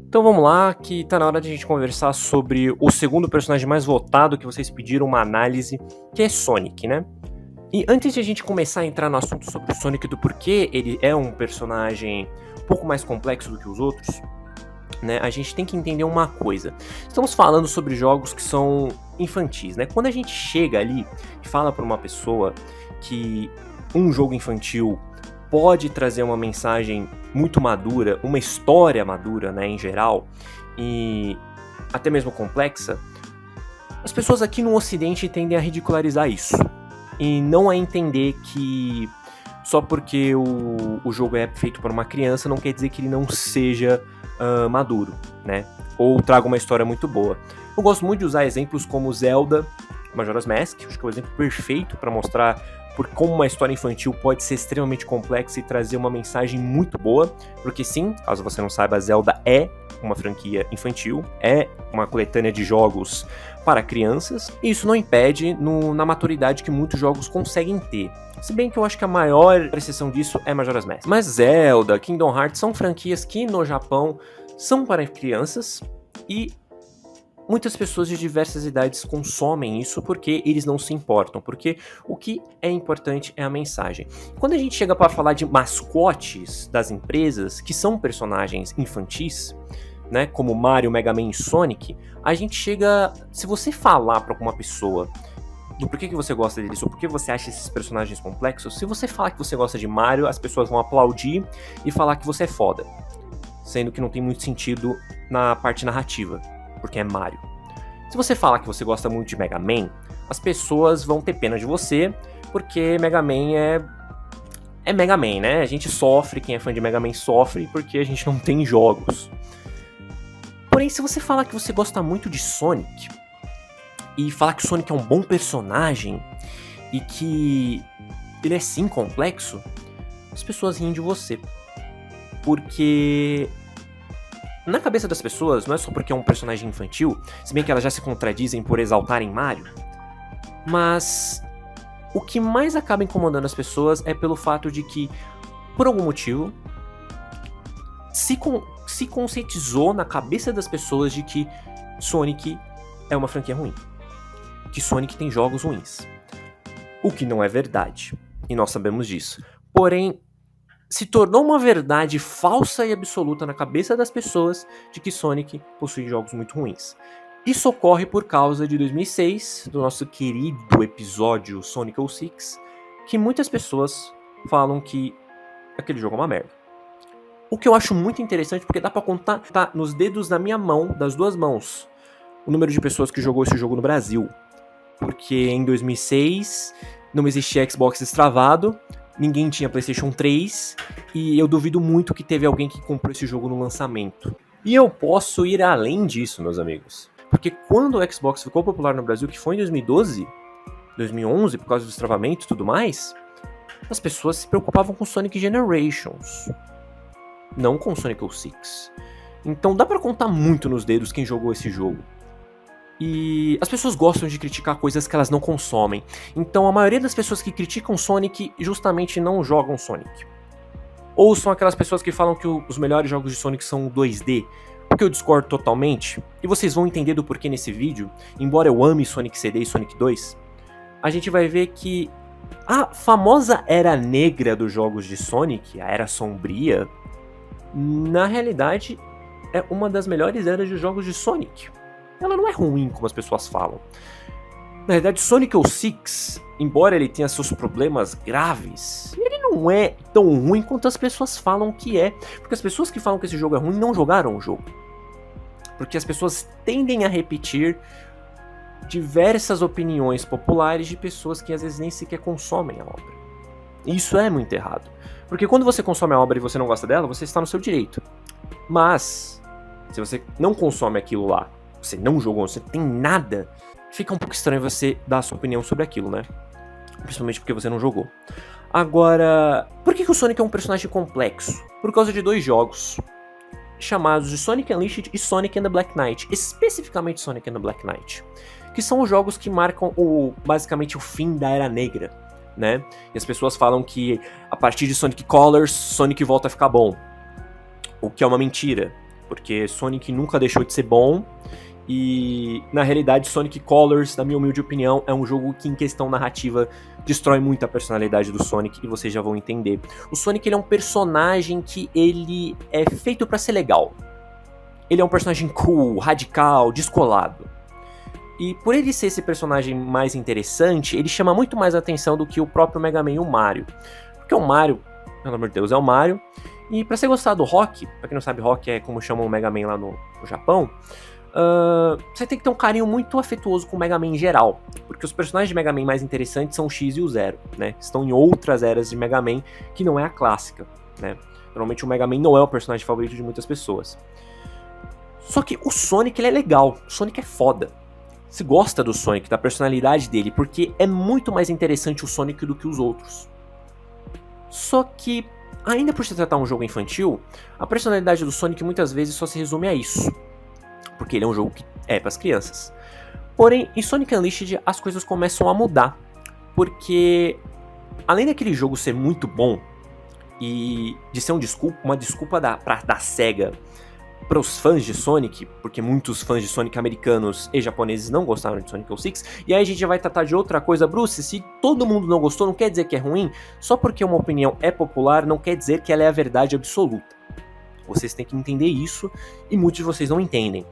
Então vamos lá, que tá na hora de a gente conversar sobre o segundo personagem mais votado que vocês pediram uma análise, que é Sonic, né? E antes de a gente começar a entrar no assunto sobre o Sonic, do porquê ele é um personagem um pouco mais complexo do que os outros, né? A gente tem que entender uma coisa. Estamos falando sobre jogos que são infantis, né? Quando a gente chega ali e fala para uma pessoa que um jogo infantil pode trazer uma mensagem muito madura, uma história madura, né, em geral, e até mesmo complexa, as pessoas aqui no Ocidente tendem a ridicularizar isso. E não a entender que só porque o jogo é feito por uma criança não quer dizer que ele não seja maduro, né? Ou traga uma história muito boa. Eu gosto muito de usar exemplos como Zelda, Majora's Mask, acho que é o exemplo perfeito para mostrar por como uma história infantil pode ser extremamente complexa e trazer uma mensagem muito boa, porque sim, caso você não saiba, Zelda é uma franquia infantil, é uma coletânea de jogos para crianças, e isso não impede na maturidade que muitos jogos conseguem ter. Se bem que eu acho que a maior exceção disso é Majora's Mask. Mas Zelda, Kingdom Hearts são franquias que no Japão são para crianças e muitas pessoas de diversas idades consomem isso porque eles não se importam, porque o que é importante é a mensagem. Quando a gente chega para falar de mascotes das empresas, que são personagens infantis, né, como Mario, Mega Man e Sonic, a gente chega... Se você falar para alguma pessoa do porquê que você gosta deles, ou porquê você acha esses personagens complexos, se você falar que você gosta de Mario, as pessoas vão aplaudir e falar que você é foda, sendo que não tem muito sentido na parte narrativa, porque é Mario. Se você falar que você gosta muito de Mega Man, as pessoas vão ter pena de você, porque Mega Man é Mega Man, né? A gente sofre, quem é fã de Mega Man sofre, porque a gente não tem jogos. Porém, se você falar que você gosta muito de Sonic, e falar que o Sonic é um bom personagem, e que ele é sim complexo, as pessoas riem de você. Porque na cabeça das pessoas, não é só porque é um personagem infantil, se bem que elas já se contradizem por exaltarem Mario, mas o que mais acaba incomodando as pessoas é pelo fato de que, por algum motivo, se conscientizou na cabeça das pessoas de que Sonic é uma franquia ruim, que Sonic tem jogos ruins, o que não é verdade, e nós sabemos disso. Porém, se tornou uma verdade falsa e absoluta na cabeça das pessoas de que Sonic possui jogos muito ruins. Isso ocorre por causa de 2006, do nosso querido episódio Sonic 06, que muitas pessoas falam que aquele jogo é uma merda. O que eu acho muito interessante, porque dá pra contar nos dedos da minha mão, das duas mãos, o número de pessoas que jogou esse jogo no Brasil. Porque em 2006 não existia Xbox destravado, ninguém tinha PlayStation 3, e eu duvido muito que teve alguém que comprou esse jogo no lançamento. E eu posso ir além disso, meus amigos. Porque quando o Xbox ficou popular no Brasil, que foi em 2012, 2011, por causa do destravamento e tudo mais, as pessoas se preocupavam com Sonic Generations, não com Sonic 06. Então dá pra contar muito nos dedos quem jogou esse jogo. E as pessoas gostam de criticar coisas que elas não consomem. Então a maioria das pessoas que criticam Sonic justamente não jogam Sonic. Ou são aquelas pessoas que falam que os melhores jogos de Sonic são 2D. O que eu discordo totalmente, e vocês vão entender do porquê nesse vídeo, embora eu ame Sonic CD e Sonic 2, a gente vai ver que a famosa era negra dos jogos de Sonic, a era sombria, na realidade é uma das melhores eras de jogos de Sonic. Ela não é ruim como as pessoas falam. Na verdade, Sonic 06, embora ele tenha seus problemas graves, ele não é tão ruim quanto as pessoas falam que é. Porque as pessoas que falam que esse jogo é ruim não jogaram o jogo. Porque as pessoas tendem a repetir diversas opiniões populares de pessoas que às vezes nem sequer consomem a obra. E isso é muito errado. Porque quando você consome a obra e você não gosta dela, você está no seu direito. Mas, se você não consome aquilo lá, você não jogou, você tem nada, fica um pouco estranho você dar a sua opinião sobre aquilo, né? Principalmente porque você não jogou. Agora, por que o Sonic é um personagem complexo? Por causa de dois jogos chamados de Sonic Unleashed e Sonic and the Black Knight. Especificamente Sonic and the Black Knight. Que são os jogos que marcam basicamente o fim da Era Negra, né? E as pessoas falam que a partir de Sonic Colors, Sonic volta a ficar bom. O que é uma mentira. porque Sonic nunca deixou de ser bom, e na realidade Sonic Colors, na minha humilde opinião, é um jogo que em questão narrativa destrói muito a personalidade do Sonic, e vocês já vão entender. O Sonic, ele é um personagem que ele é feito pra ser legal. Ele é um personagem cool, radical, descolado. E por ele ser esse personagem mais interessante, ele chama muito mais atenção do que o próprio Mega Man e o Mario. Porque o Mario, pelo amor de Deus, é o Mario. E pra você gostar do Rock, pra quem não sabe, Rock é como chamam o Mega Man lá no Japão, você tem que ter um carinho muito afetuoso com o Mega Man em geral. Porque os personagens de Mega Man mais interessantes são o X e o Zero, né? Estão em outras eras de Mega Man que não é a clássica, né? Normalmente o Mega Man não é o personagem favorito de muitas pessoas. Só que o Sonic, ele é legal, o Sonic é foda. Você gosta do Sonic, da personalidade dele, porque é muito mais interessante o Sonic do que os outros. Só que, ainda por se tratar um jogo infantil, a personalidade do Sonic muitas vezes só se resume a isso. Porque ele é um jogo que é para as crianças. Porém, em Sonic Unleashed as coisas começam a mudar. Porque, além daquele jogo ser muito bom, e de ser uma desculpa da SEGA para os fãs de Sonic, porque muitos fãs de Sonic americanos e japoneses não gostaram de Sonic 06, e aí a gente vai tratar de outra coisa. Bruce, se todo mundo não gostou, não quer dizer que é ruim, só porque uma opinião é popular não quer dizer que ela é a verdade absoluta. Vocês têm que entender isso, e muitos de vocês não entendem.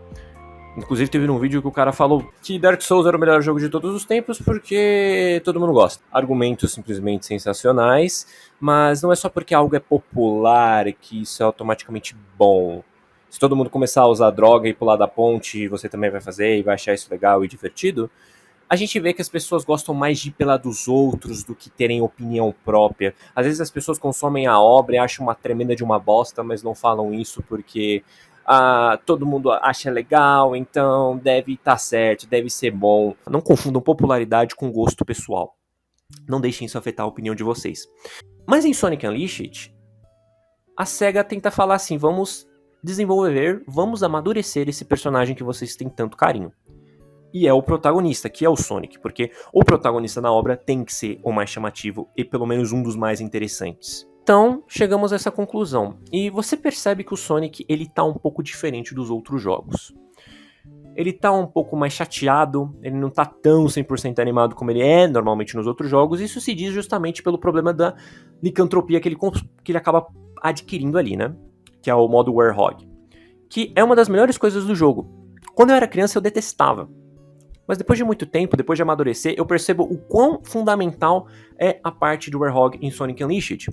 Inclusive teve um vídeo que o cara falou que Dark Souls era o melhor jogo de todos os tempos porque todo mundo gosta. Argumentos simplesmente sensacionais, mas não é só porque algo é popular que isso é automaticamente bom. Se todo mundo começar a usar droga e pular da ponte, você também vai fazer e vai achar isso legal e divertido, a gente vê que as pessoas gostam mais de ir pela dos outros do que terem opinião própria. Às vezes as pessoas consomem a obra e acham uma tremenda de uma bosta, mas não falam isso porque todo mundo acha legal, então deve estar certo, deve ser bom. Não confundam popularidade com gosto pessoal. Não deixem isso afetar a opinião de vocês. Mas em Sonic Unleashed, a SEGA tenta falar assim, vamos desenvolver, vamos amadurecer esse personagem que vocês têm tanto carinho. E é o protagonista, que é o Sonic, porque o protagonista na obra tem que ser o mais chamativo e pelo menos um dos mais interessantes. Então, chegamos a essa conclusão. E você percebe que o Sonic, ele tá um pouco diferente dos outros jogos. Ele tá um pouco mais chateado, ele não tá tão 100% animado como ele é normalmente nos outros jogos. Isso se diz justamente pelo problema da licantropia que ele acaba adquirindo ali, né? Que é o modo Werehog. Que é uma das melhores coisas do jogo. Quando eu era criança, eu detestava. Mas depois de muito tempo, depois de amadurecer, eu percebo o quão fundamental é a parte do Werehog em Sonic Unleashed.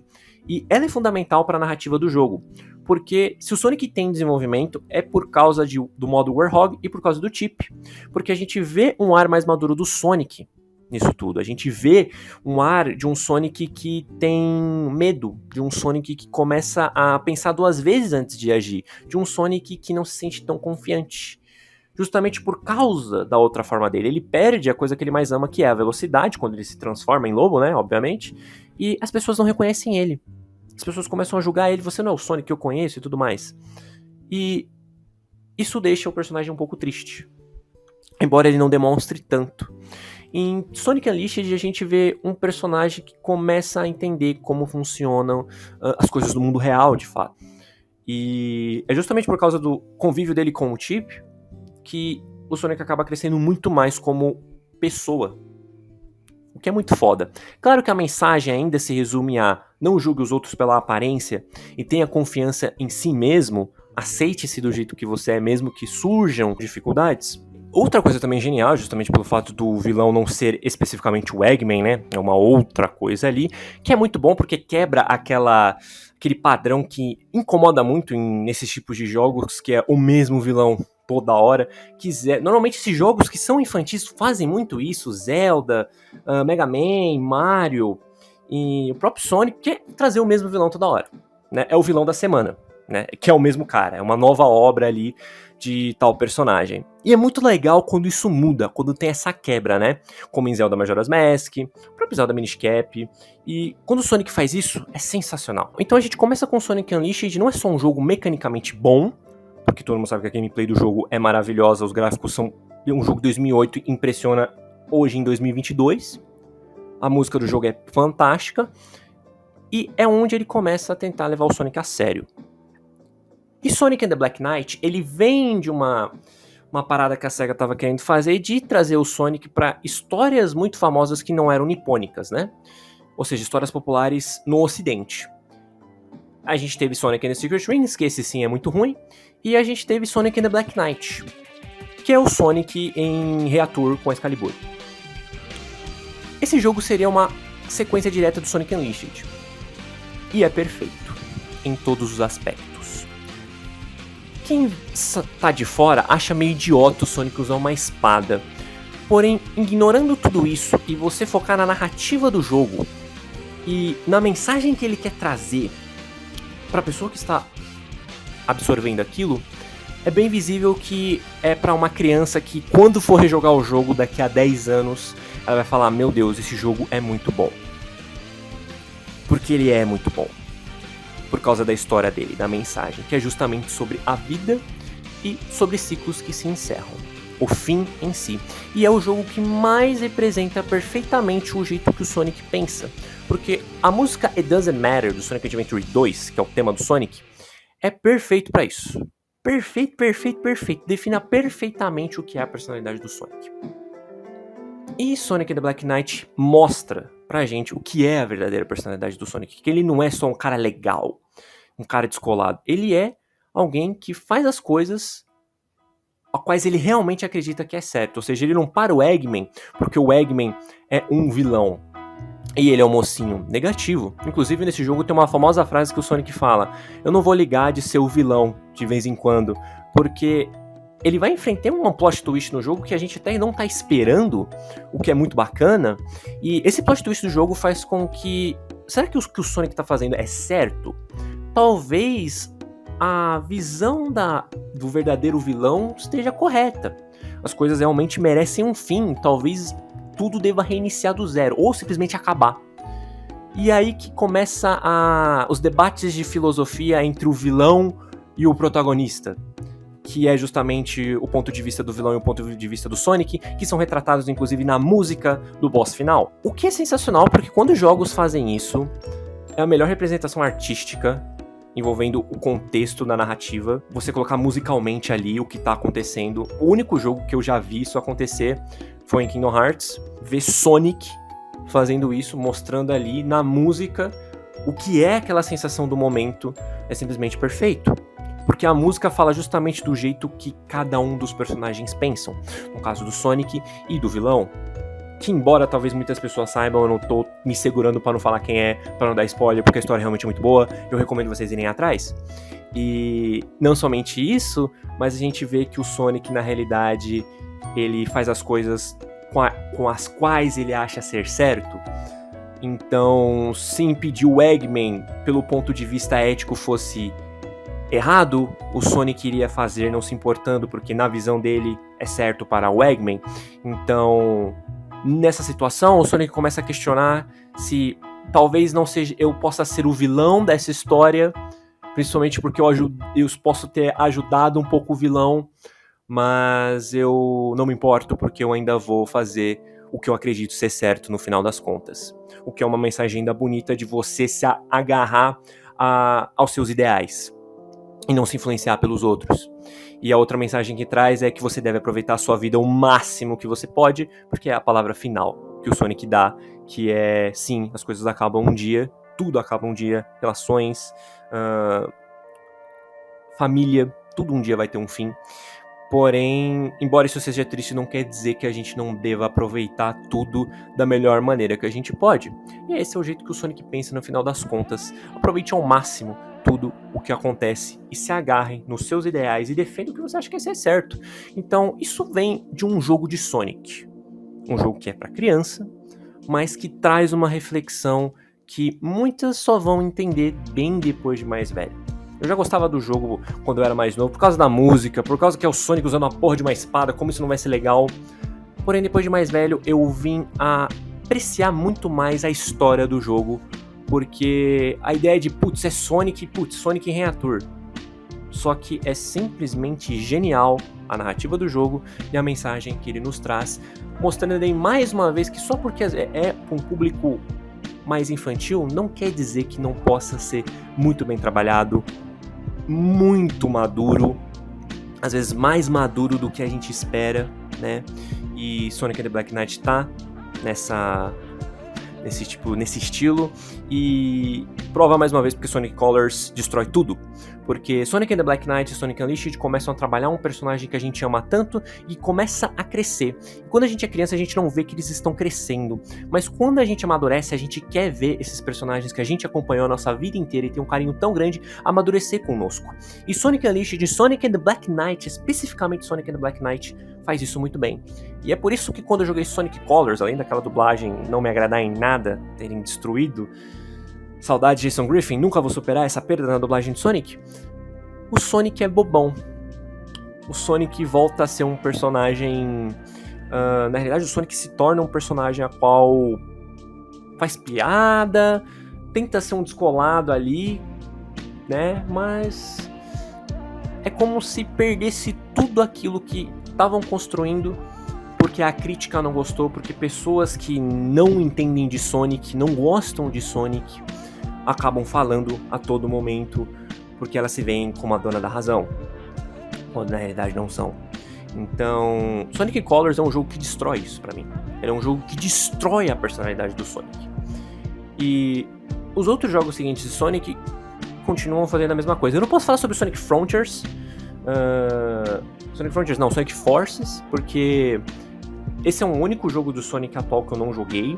E ela é fundamental para a narrativa do jogo. Porque se o Sonic tem desenvolvimento, é por causa do modo Werehog e por causa do chip. Porque a gente vê um ar mais maduro do Sonic nisso tudo. A gente vê um ar de um Sonic que tem medo, de um Sonic que começa a pensar duas vezes antes de agir, de um Sonic que não se sente tão confiante. Justamente por causa da outra forma dele. Ele perde a coisa que ele mais ama, que é a velocidade, quando ele se transforma em lobo, né, obviamente, e as pessoas não reconhecem ele. As pessoas começam a julgar ele, você não é o Sonic que eu conheço e tudo mais. E isso deixa o personagem um pouco triste, embora ele não demonstre tanto. Em Sonic Unleashed a gente vê um personagem que começa a entender como funcionam as coisas do mundo real, de fato. E é justamente por causa do convívio dele com o Chip que o Sonic acaba crescendo muito mais como pessoa. O que é muito foda. Claro que a mensagem ainda se resume a não julgue os outros pela aparência e tenha confiança em si mesmo, aceite-se do jeito que você é, mesmo que surjam dificuldades. Outra coisa também genial, justamente pelo fato do vilão não ser especificamente o Eggman, né? É uma outra coisa ali, que é muito bom porque quebra aquele padrão que incomoda muito nesses tipos de jogos, que é o mesmo vilão toda hora. Normalmente esses jogos que são infantis fazem muito isso, Zelda, Mega Man, Mario e o próprio Sonic, quer trazer o mesmo vilão toda hora, né? É o vilão da semana, né? Que é o mesmo cara, é uma nova obra ali de tal personagem. E é muito legal quando isso muda, quando tem essa quebra, né? Como em Zelda Majora's Mask, o próprio Zelda Minish Cap. E quando o Sonic faz isso, é sensacional. Então a gente começa com Sonic Unleashed, não é só um jogo mecanicamente bom, porque todo mundo sabe que a gameplay do jogo é maravilhosa, os gráficos são um jogo de 2008 e impressiona hoje em 2022. A música do jogo é fantástica. E é onde ele começa a tentar levar o Sonic a sério. E Sonic and the Black Knight, ele vem de uma parada que a SEGA tava querendo fazer, de trazer o Sonic pra histórias muito famosas que não eram nipônicas, né? Ou seja, histórias populares no ocidente. A gente teve Sonic and the Secret Rings, que esse sim é muito ruim, e a gente teve Sonic and the Black Knight, que é o Sonic em Reator com Excalibur. Esse jogo seria uma sequência direta do Sonic Unleashed, e é perfeito em todos os aspectos. Quem tá de fora acha meio idiota o Sonic usar uma espada, porém, ignorando tudo isso e você focar na narrativa do jogo e na mensagem que ele quer trazer para a pessoa que está absorvendo aquilo, é bem visível que é para uma criança que, quando for rejogar o jogo daqui a 10 anos, ela vai falar: meu Deus, esse jogo é muito bom. Porque ele é muito bom. Por causa da história dele, da mensagem, que é justamente sobre a vida e sobre ciclos que se encerram. O fim em si. E é o jogo que mais representa perfeitamente o jeito que o Sonic pensa. Porque a música It Doesn't Matter, do Sonic Adventure 2, que é o tema do Sonic, é perfeito pra isso. Perfeito, perfeito, perfeito. Defina perfeitamente o que é a personalidade do Sonic. E Sonic the Black Knight mostra pra gente o que é a verdadeira personalidade do Sonic. Que ele não é só um cara legal, um cara descolado. Ele é alguém que faz as coisas a quais ele realmente acredita que é certo. Ou seja, ele não para o Eggman, porque o Eggman é um vilão e ele é um mocinho negativo. Inclusive, nesse jogo tem uma famosa frase que o Sonic fala: eu não vou ligar de ser o vilão de vez em quando, porque ele vai enfrentar um plot twist no jogo que a gente até não tá esperando, o que é muito bacana. E esse plot twist do jogo faz com que... será que o que o Sonic tá fazendo é certo? Talvez a visão do verdadeiro vilão esteja correta. As coisas realmente merecem um fim. Talvez tudo deva reiniciar do zero, ou simplesmente acabar. E aí que começa os debates de filosofia entre o vilão e o protagonista, que é justamente o ponto de vista do vilão e o ponto de vista do Sonic, que são retratados inclusive na música do boss final. O que é sensacional, porque quando jogos fazem isso, é a melhor representação artística envolvendo o contexto da narrativa, você colocar musicalmente ali o que tá acontecendo. O único jogo que eu já vi isso acontecer foi em Kingdom Hearts. Ver Sonic fazendo isso, mostrando ali na música o que é aquela sensação do momento, é simplesmente perfeito. Porque a música fala justamente do jeito que cada um dos personagens pensam. No caso do Sonic e do vilão, que embora talvez muitas pessoas saibam, eu não tô me segurando pra não falar quem é, pra não dar spoiler, porque a história realmente é muito boa, eu recomendo vocês irem atrás. E não somente isso, mas a gente vê que o Sonic, na realidade, ele faz as coisas com as quais ele acha ser certo. Então, se impedir o Eggman, pelo ponto de vista ético, fosse errado, o Sonic iria fazer não se importando, porque na visão dele é certo para o Eggman. Então, nessa situação, o Sonic começa a questionar se talvez não seja, eu possa ser o vilão dessa história, principalmente porque eu posso ter ajudado um pouco o vilão, mas eu não me importo porque eu ainda vou fazer o que eu acredito ser certo no final das contas. O que é uma mensagem ainda bonita de você se agarrar aos seus ideais e não se influenciar pelos outros. E a outra mensagem que traz é que você deve aproveitar a sua vida o máximo que você pode, porque é a palavra final que o Sonic dá, que é, sim, as coisas acabam um dia, tudo acaba um dia, relações, família, tudo um dia vai ter um fim. Porém, embora isso seja triste, não quer dizer que a gente não deva aproveitar tudo da melhor maneira que a gente pode. E esse é o jeito que o Sonic pensa no final das contas. Aproveite ao máximo tudo o que acontece e se agarre nos seus ideais e defenda o que você acha que é certo. Então, isso vem de um jogo de Sonic. Um jogo que é para criança, mas que traz uma reflexão que muitas só vão entender bem depois de mais velho. Eu já gostava do jogo quando eu era mais novo, por causa da música, por causa que é o Sonic usando uma porra de uma espada, como isso não vai ser legal. Porém, depois de mais velho, eu vim a apreciar muito mais a história do jogo, porque a ideia de, é Sonic em Reator. Só que é simplesmente genial a narrativa do jogo e a mensagem que ele nos traz, mostrando aí mais uma vez que só porque é um público mais infantil, não quer dizer que não possa ser muito bem trabalhado, muito maduro, às vezes mais maduro do que a gente espera, né? E Sonic and the Black Knight tá nesse estilo, e prova mais uma vez porque Sonic Colors destrói tudo. Porque Sonic and the Black Knight e Sonic Unleashed começam a trabalhar um personagem que a gente ama tanto e começa a crescer. E quando a gente é criança, a gente não vê que eles estão crescendo. Mas quando a gente amadurece, a gente quer ver esses personagens que a gente acompanhou a nossa vida inteira e tem um carinho tão grande amadurecer conosco. E Sonic Unleashed, Sonic and the Black Knight, especificamente Sonic and the Black Knight, faz isso muito bem. E é por isso que quando eu joguei Sonic Colors, além daquela dublagem não me agradar em nada, terem destruído, saudade de Jason Griffin, nunca vou superar essa perda na dublagem de Sonic, o Sonic é bobão. O Sonic volta a ser um personagem... na realidade, o Sonic se torna um personagem a qual faz piada, tenta ser um descolado ali, né? Mas é como se perdesse tudo aquilo que estavam construindo porque a crítica não gostou, porque pessoas que não entendem de Sonic, não gostam de Sonic, acabam falando a todo momento porque elas se veem como a dona da razão, quando na realidade não são. Então, Sonic Colors é um jogo que destrói isso pra mim. Ele é um jogo que destrói a personalidade do Sonic. E os outros jogos seguintes de Sonic continuam fazendo a mesma coisa. Eu não posso falar sobre Sonic Frontiers, Sonic Forces, porque esse é o único jogo do Sonic atual que eu não joguei.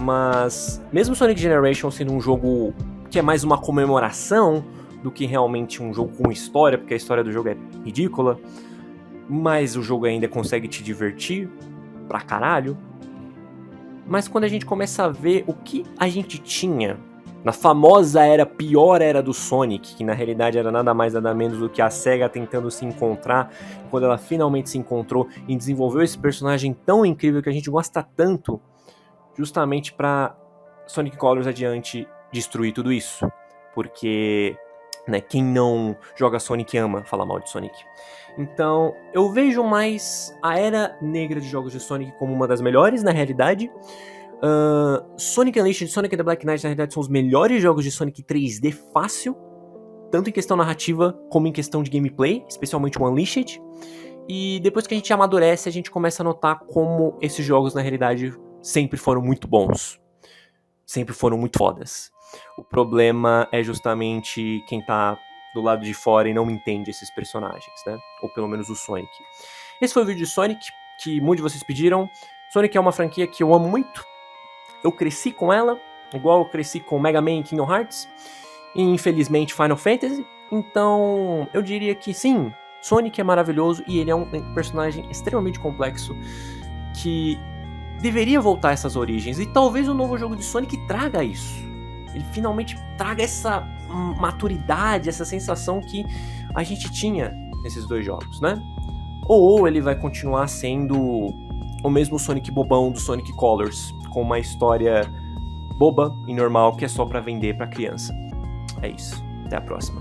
Mas mesmo Sonic Generation sendo um jogo que é mais uma comemoração do que realmente um jogo com história, porque a história do jogo é ridícula, mas o jogo ainda consegue te divertir pra caralho. Mas quando a gente começa a ver o que a gente tinha na famosa pior era do Sonic, que na realidade era nada mais nada menos do que a SEGA tentando se encontrar, quando ela finalmente se encontrou e desenvolveu esse personagem tão incrível que a gente gosta tanto, justamente pra Sonic Colors adiante destruir tudo isso. Porque, né, quem não joga Sonic ama falar mal de Sonic. Então, eu vejo mais a era negra de jogos de Sonic como uma das melhores, na realidade. Sonic Unleashed e Sonic and the Black Knight, na realidade, são os melhores jogos de Sonic 3D fácil, tanto em questão narrativa como em questão de gameplay, especialmente o Unleashed. E depois que a gente amadurece, a gente começa a notar como esses jogos, na realidade, sempre foram muito bons. Sempre foram muito fodas. O problema é justamente quem tá do lado de fora e não entende esses personagens, né? Ou pelo menos o Sonic. Esse foi o vídeo de Sonic, que muitos de vocês pediram. Sonic é uma franquia que eu amo muito. Eu cresci com ela, igual eu cresci com Mega Man e Kingdom Hearts. E infelizmente Final Fantasy. Então, eu diria que sim, Sonic é maravilhoso e ele é um personagem extremamente complexo que deveria voltar a essas origens. E talvez o novo jogo de Sonic traga isso. Ele finalmente traga essa maturidade, essa sensação que a gente tinha nesses dois jogos, né? Ou ele vai continuar sendo o mesmo Sonic bobão do Sonic Colors, com uma história boba e normal que é só pra vender pra criança. É isso. Até a próxima.